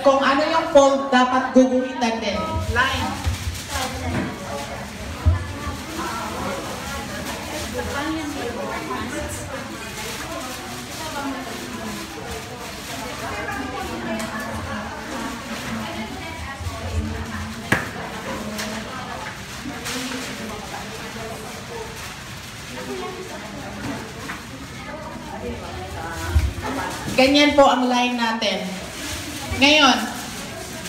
kung ano yung fold, dapat guguhitan din. Line. Ganyan po ang line natin. Ngayon,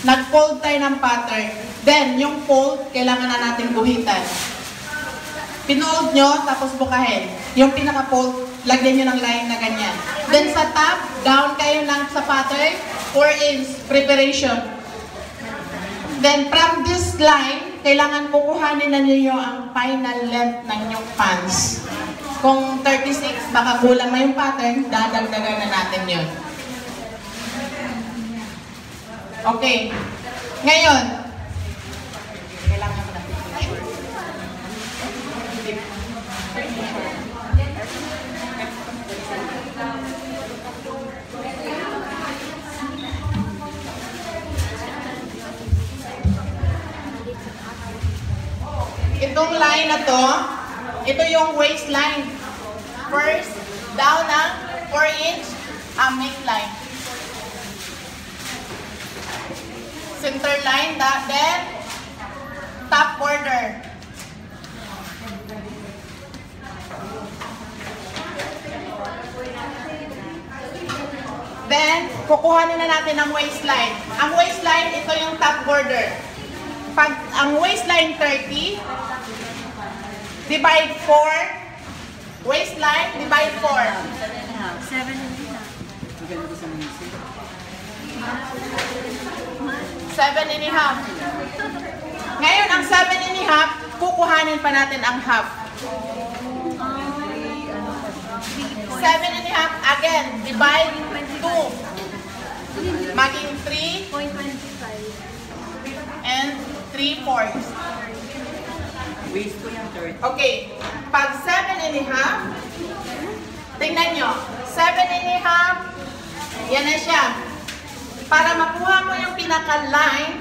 nag-fold tayo ng pattern. Then, yung fold, kailangan na natin guhitan. Pinold nyo, tapos bukahin. Yung pinaka-fold, lagyan nyo ng line na ganyan. Then sa top, down kayo lang sa pattern, 4 inch preparation. Then from this line, kailangan kukuhanin na niyo ang final length ng inyong pants. Kung 36, baka kulang na yung pattern, dadagdagan na natin yun. Okay. Ngayon, kailangan mo natin itong line na to, ito yung waistline. First, down ng 4 inch ang neckline. Center line, then top border. Then, kukuhanin na natin ang waistline. Ang waistline, ito yung top border. Pag ang waistline 30, divide 4, waistline, divide 4. 7 and a half. 7 and a half. Ngayon, ang 7 and a half, kukuhanin pa natin ang half. 7 and a half, again, divide 2. Maging 3 and 3/4. Waist ko yung 30. Okay, pag 7 and a half, tingnan nyo, 7 and a half, yan na siya. Para makuha mo yung pinaka-line,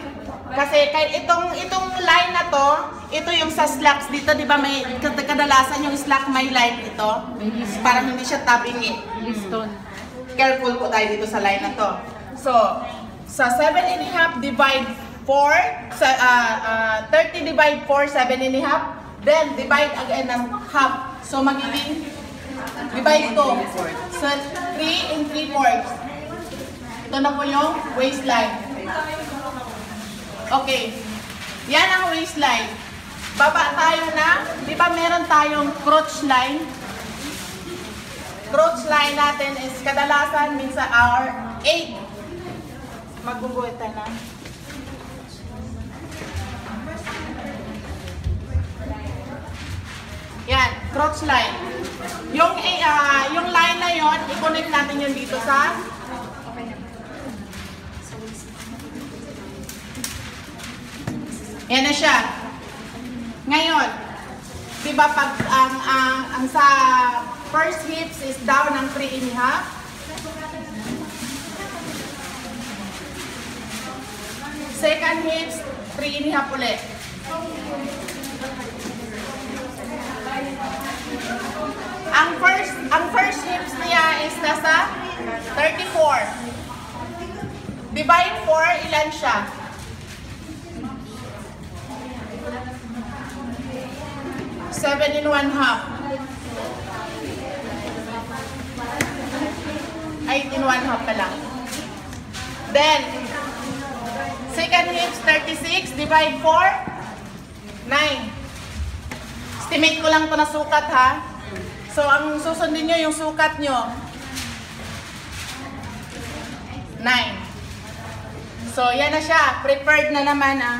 kasi kahit itong line na to, ito yung sa slacks dito, di ba may kadalasan yung slack may line ito, para hindi siya tabingi. Careful po tayo dito sa line na to. So, sa 7 and a half divide 4, sa 30 divide 4, 7 and a half, then divide again ng half. So, magiging divide 2. So, 3 and 3/4. Ito na po yung waistline. Okay. Yan ang waistline. Baba tayo na, di ba meron tayong crotch line? Crotch line natin is kadalasan minsan our 8. Magbubuhay tayo na. Yan, crotch line. Yung line na yon, i-connect natin yun dito sa yan na siya. Ngayon, di ba pag ang sa first hips is down ng 3 and a half. Second hips, 3 and a half ulit. Ang first hips niya is nasa 34. Divide 4, ilan siya? 7 and 1/2. 8 and 1/2 pa lang. Then, second hips 36, divide 4, 9. Estimate ko lang ito na sukat ha. So, ang susundin nyo yung sukat nyo. 9. So, yan na siya. Prepared na naman ah.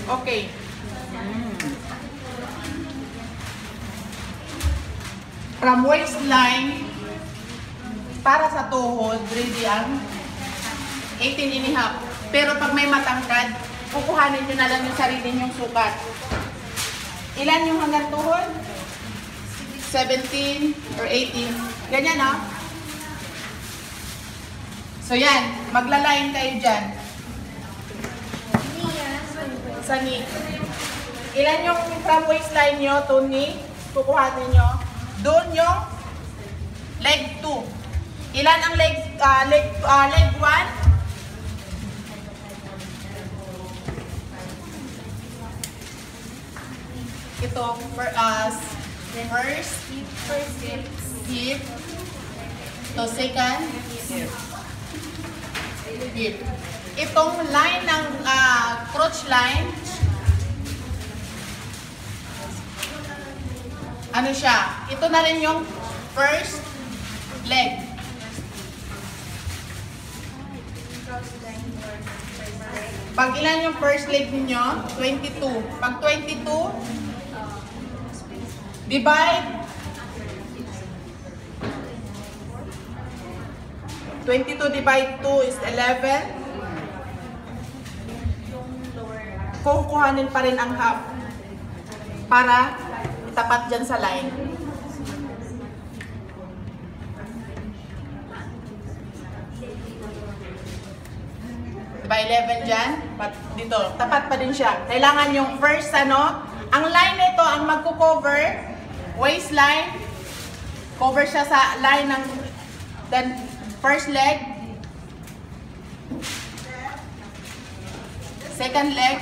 Okay. From waistline, para sa tuhod, ready ang 18 and a half. Pero pag may matangkad, kukuhanin nyo na lang yung sarili nyong sukat. Ilan yung hanggang tuhod? 17 or 18. Ganyan, no? So, yan. Magla-line kayo dyan. Sa knee. Ilan yung from waistline nyo to knee? Kukuhanin nyo. Doon yung leg 2. Ilan ang leg 1? Ito, for us, first hip. To second hip. Itong line ng crotch line, ano siya? Ito na rin yung first leg. Pag ilan yung first leg niyo? 22. Pag 22, divide 22 divide 2 is 11. Kukuhanin pa rin ang half para tapat dyan sa line. Diba 11 dyan? Dito, tapat pa din siya. Kailangan yung first ang line nito ang magko-cover waistline. Cover siya sa line ng first leg, second leg,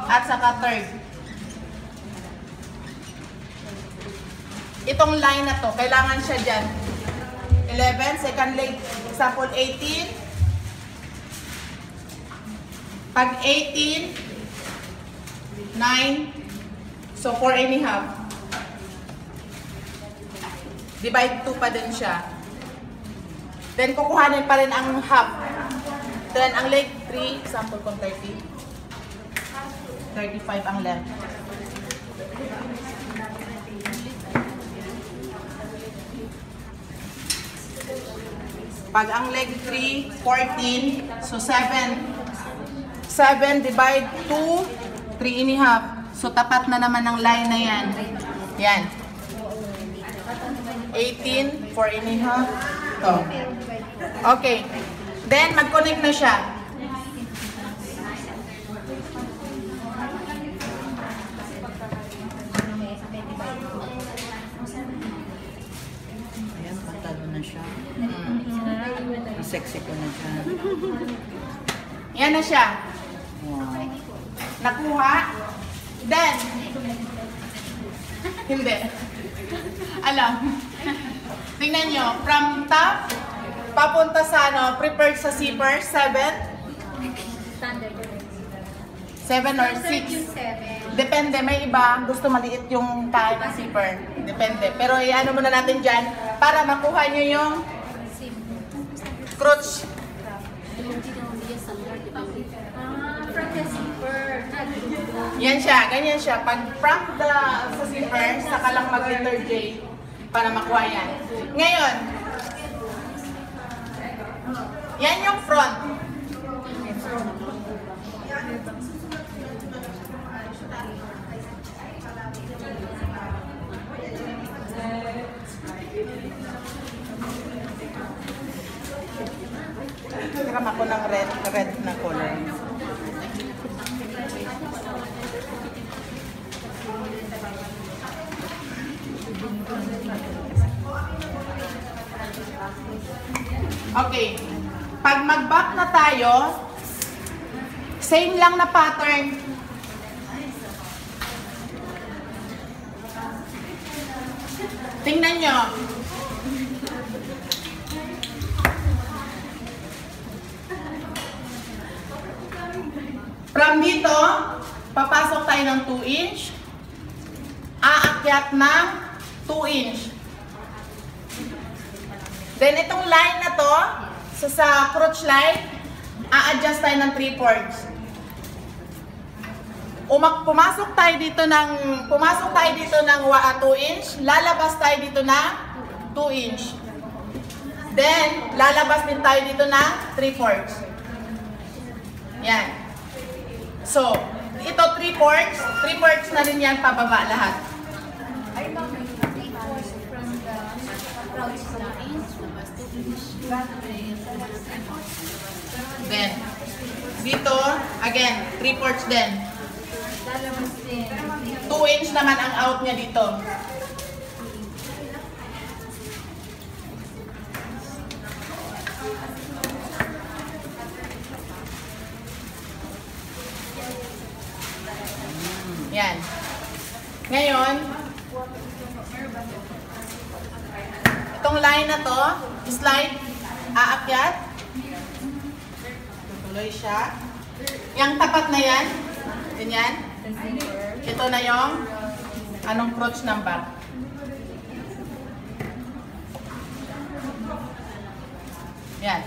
at saka third. Itong line na to, kailangan siya dyan. 11, second leg, example 18. Pag 18, 9, so 4.5. Divide 2 pa din siya. Then, kukuhanin pa rin ang half. Then, ang leg 3, example kung 30. 35 ang length. Pag ang leg 3, 14. So, 7. 7 divide 2, 3.5. So, tapat na naman ang line na yan. Yan. 18, 4.5. Ito. Okay. Then, mag-connect na siya. Ayan, patalo na siya. Sexy ko na siya. Yan na siya. Wow. Nakuha. Then, hindi. Alam. Tingnan nyo. From top, papunta sa prepared sa zipper, 7. 7 or 6. Depende. May iba, gusto maliit yung kahit na zipper. Depende. Pero i-ano muna natin dyan para makuha nyo yung crotch. Yan siya, ganyan siya. Pag from sa zipper, saka lang mag-letter J para makuha yan. Ngayon, yan yung front. Tiram ako ng red na color. Okay. Pag mag-back na tayo, same lang na pattern. Tingnan nyo. From dito, papasok tayo ng 2 inch. Aakyat ng 2 inch. Then, itong line na to, sa crotch line, a-adjust tayo ng 3/4. Pumasok tayo dito ng 2 inch, lalabas tayo dito ng 2 inch. Then, lalabas din tayo dito ng 3/4. Yan. So, ito 3/4 na rin yan pababa lahat. force from the approach line. Then, dito, again, 3/4 din. Lalabas din. 2 inch naman ang out niya dito. Yan. Ngayon, itong line na to, slide, aakyat. Tutuloy siya. Yung tapat na yan, ganyan. Ito na yung anong crotch ng back. Yan.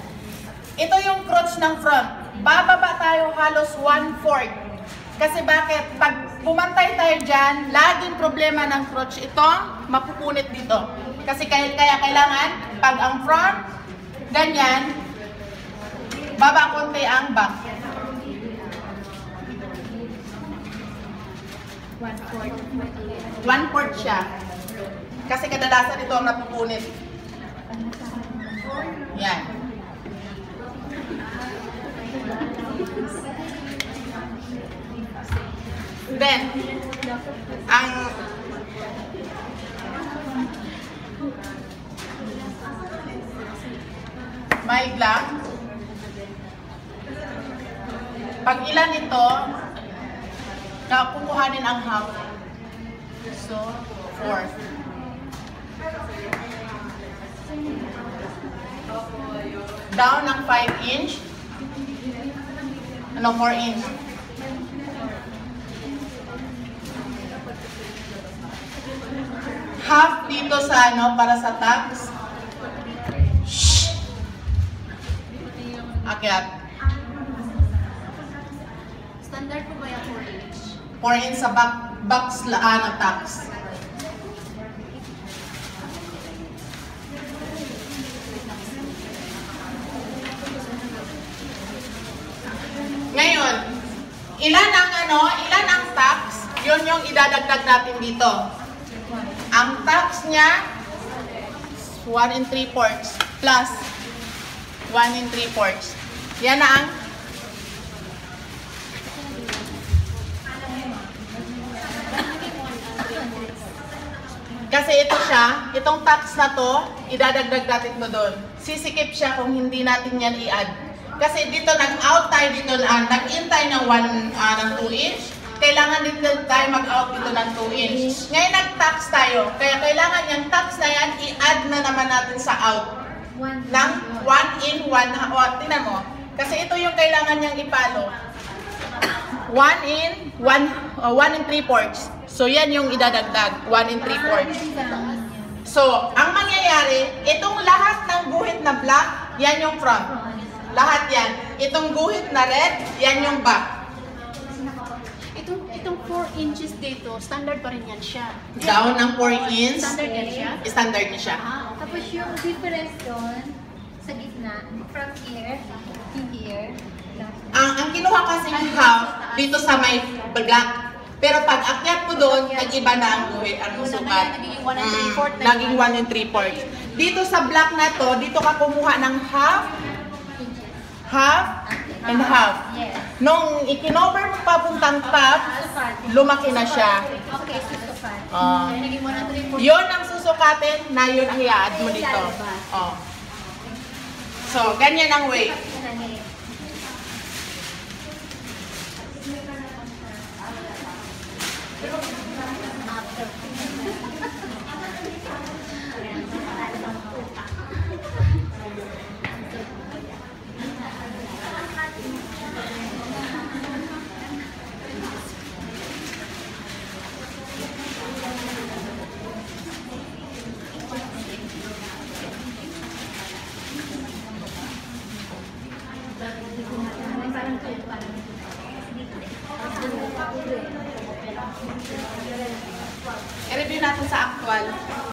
Ito yung crotch ng front. Bababa tayo halos 1/4. Kasi bakit? Pag pumantay tayo dyan, laging problema ng crotch itong mapupunit dito. Kasi kaya kailangan, pag ang front, ganyan, baba konti ang back. 1/4 siya. Kasi kadalasan ito ang napupunit. Yan. Then, ang mild lang. Pag ilan ito, kukuhanin ang half. So, 4. Down ng 5 inch. Ano, 4 inch. Half dito sa ano, para sa tags. Akyat. Standard po ba yung 4 inch? 4 inch sa box ng tags. Ngayon, ilan ang tags? Yun yung idadagdag natin dito. Ang tax niya, 1 3/4 plus 1 3/4. Yan na ang kasi ito siya, itong tax na to, idadagdag natin to doon. Sisikip siya kung hindi natin yan i-add. Kasi dito nag-out tayo dito, nag-in tayo ng 2 inch. Kailangan dito tayo mag-out dito ng 2 inch. Ngayon nag-tax tayo. Kaya kailangan yung tax na yan, i-add na naman natin sa out. Ng 1 in, 1 out. Tingnan mo. Kasi ito yung kailangan niyang ipalo. 1 in, 1 3/4. So yan yung idadagdag. 1 in 3/4. So, ang mangyayari, itong lahat ng guhit na black, yan yung front. Lahat yan. Itong guhit na red, yan yung back. Itong 4 inches dito, standard pa rin yan siya. Down ng 4 inch. Standard yan siya? Standard niya siya. Tapos yung difference doon, sa gitna, from here to here. Ang kinuha kasi yung half dito sa may black. Pero pag akyat mo doon, nag-iba na ang guhit, ang sukat. Naging 1 3/4. Naging 1 3/4. Dito sa black na to, dito ka kumuha ng half, and half. Yes. Nung ikinover mo papuntang top, lumaki na siya. Okay, susukat. Ah. Naging 1 3/4. Yun ang susukatin na yun ang i-add mo dito. Oh. So, ganyan ang weight. I-review natin sa actual.